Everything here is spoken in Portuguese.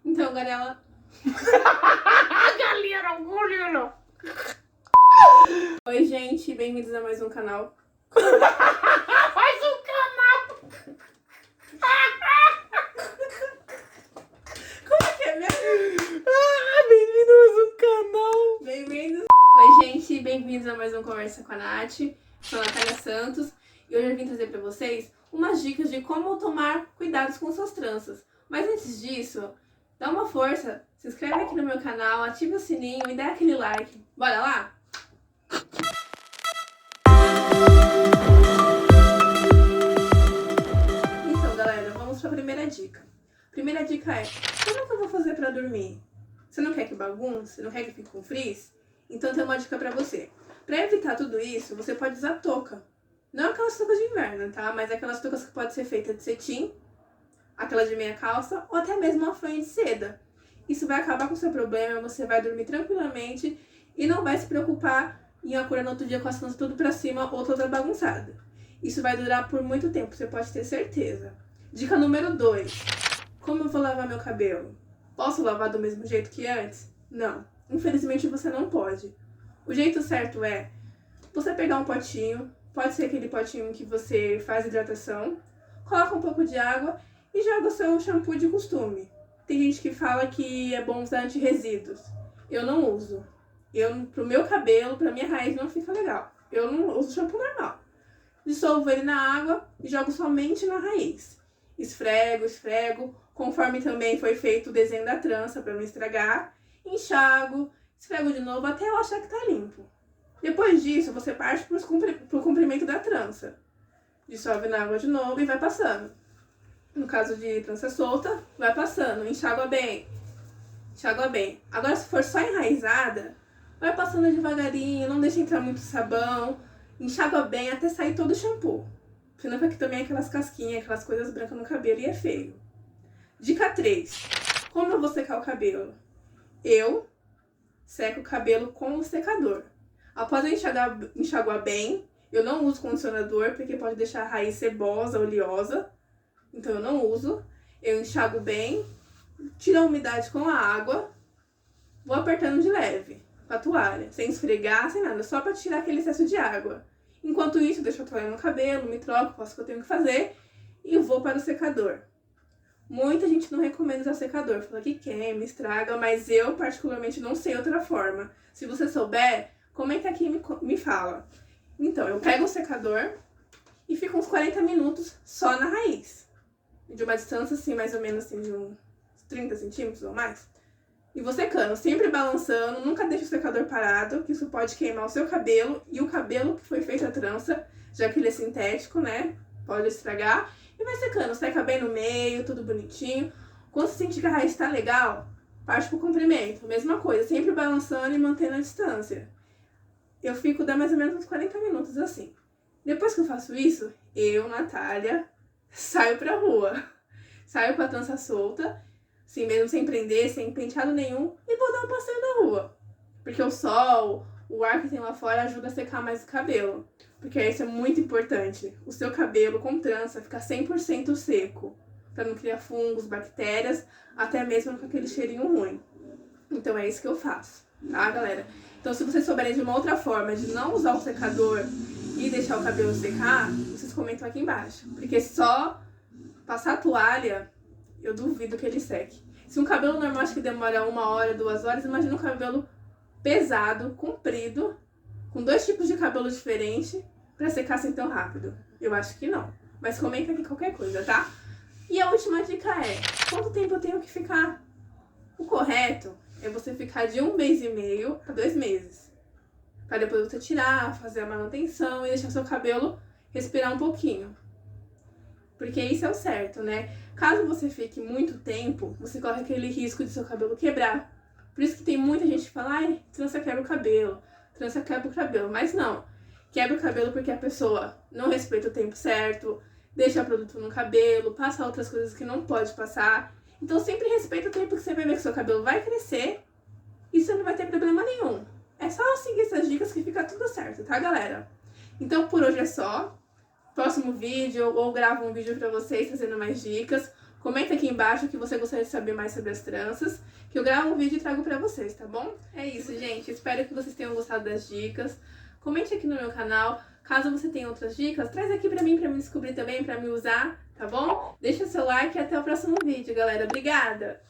Então, galera... Galera. Oi, gente, bem-vindos a mais um canal. Mais um canal. Como é que é mesmo? Bem-vindo a mais um canal. Bem-vindos. Oi, gente, bem-vindos a mais um Conversa com a Nath. Sou a Natália Santos e hoje eu vim trazer pra vocês umas dicas de como tomar cuidados com suas tranças. Mas antes disso, dá uma força, se inscreve aqui no meu canal, ativa o sininho e dá aquele like. Bora lá? Então, galera, vamos pra primeira dica. Primeira dica é, como que eu vou fazer pra dormir? Você não quer que bagunce? Não quer que fique com frizz? Então tem uma dica pra você. Pra evitar tudo isso, você pode usar touca. Não aquelas toucas de inverno, tá? Mas aquelas toucas que podem ser feitas de cetim, aquela de meia calça, ou até mesmo uma fronha de seda. Isso vai acabar com o seu problema, você vai dormir tranquilamente e não vai se preocupar em acordar no outro dia com as tranças tudo pra cima ou toda bagunçada. Isso vai durar por muito tempo, você pode ter certeza. Dica número 2. Como eu vou lavar meu cabelo? Posso lavar do mesmo jeito que antes? Não. Infelizmente você não pode. O jeito certo é você pegar um potinho, pode ser aquele potinho que você faz hidratação, coloca um pouco de água e joga o seu shampoo de costume. Tem gente que fala que é bom usar anti-resíduos. Eu não uso. Pro meu cabelo, pra minha raiz não fica legal. Eu não uso shampoo normal. Dissolvo ele na água e jogo somente na raiz. Esfrego, conforme também foi feito o desenho da trança para não estragar. Enxago, esfrego de novo até eu achar que tá limpo. Depois disso, você parte pro comprimento da trança. Dissolve na água de novo e vai passando. No caso de trança solta, vai passando, enxágua bem. Agora, se for só enraizada, vai passando devagarinho, não deixa entrar muito sabão. Enxágua bem até sair todo o shampoo. Senão fica aqui também aquelas casquinhas, aquelas coisas brancas no cabelo e é feio. Dica 3. Como eu vou secar o cabelo? Eu seco o cabelo com o secador. Após eu enxaguar bem, eu não uso condicionador porque pode deixar a raiz cebosa, oleosa. Então eu não uso. Eu enxago bem, tiro a umidade com a água, vou apertando de leve com a toalha, sem esfregar, sem nada, só para tirar aquele excesso de água. Enquanto isso, deixo a toalha no cabelo, me troco, faço o que eu tenho que fazer e vou para o secador. Muita gente não recomenda usar secador, fala que queima, estraga, mas eu particularmente não sei outra forma. Se você souber, comenta aqui e me fala. Então, eu pego o secador e fico uns 40 minutos só na raiz. De uma distância assim, mais ou menos assim, de uns 30 centímetros ou mais. E vou secando, sempre balançando, nunca deixe o secador parado, que isso pode queimar o seu cabelo e o cabelo que foi feito a trança, já que ele é sintético, né? Pode estragar. E vai secando, seca bem no meio, tudo bonitinho. Quando você sentir que a raiz está legal, parte pro comprimento. Mesma coisa, sempre balançando e mantendo a distância. Eu fico, dá mais ou menos uns 40 minutos assim. Depois que eu faço isso, eu, Natália, saio pra rua. Saio com a trança solta, assim mesmo, sem prender, sem penteado nenhum, e vou dar um passeio na rua. Porque o sol, o ar que tem lá fora ajuda a secar mais o cabelo. Porque isso é muito importante. O seu cabelo com trança fica 100% seco. Pra não criar fungos, bactérias, até mesmo com aquele cheirinho ruim. Então é isso que eu faço, tá, galera? Então se vocês souberem de uma outra forma de não usar o secador e deixar o cabelo secar, vocês comentam aqui embaixo. Porque só passar a toalha, eu duvido que ele seque. Se um cabelo normal acho que demora 1 hora, 2 horas, imagina um cabelo pesado, comprido, com 2 tipos de cabelo diferentes, pra secar assim tão rápido. Eu acho que não. Mas comenta aqui qualquer coisa, tá? E a última dica é, quanto tempo eu tenho que ficar? O correto é você ficar de 1 mês e meio a 2 meses. Pra depois você tirar, fazer a manutenção e deixar seu cabelo respirar um pouquinho. Porque isso é o certo, né? Caso você fique muito tempo, você corre aquele risco de seu cabelo quebrar. Por isso que tem muita gente que fala, ai, trança quebra o cabelo, trança quebra o cabelo. Mas não, quebra o cabelo porque a pessoa não respeita o tempo certo, deixa produto no cabelo, passa outras coisas que não pode passar. Então sempre respeita o tempo que você vai ver que seu cabelo vai crescer e você não vai ter problema nenhum. É só seguir essas dicas que fica tudo certo, tá, galera? Então por hoje é só. Próximo vídeo ou gravo um vídeo pra vocês trazendo mais dicas. Comenta aqui embaixo que você gostaria de saber mais sobre as tranças, que eu gravo um vídeo e trago pra vocês, tá bom? É isso, gente. Espero que vocês tenham gostado das dicas. Comente aqui no meu canal. Caso você tenha outras dicas, traz aqui pra mim descobrir também, pra me usar, tá bom? Deixa seu like e até o próximo vídeo, galera. Obrigada!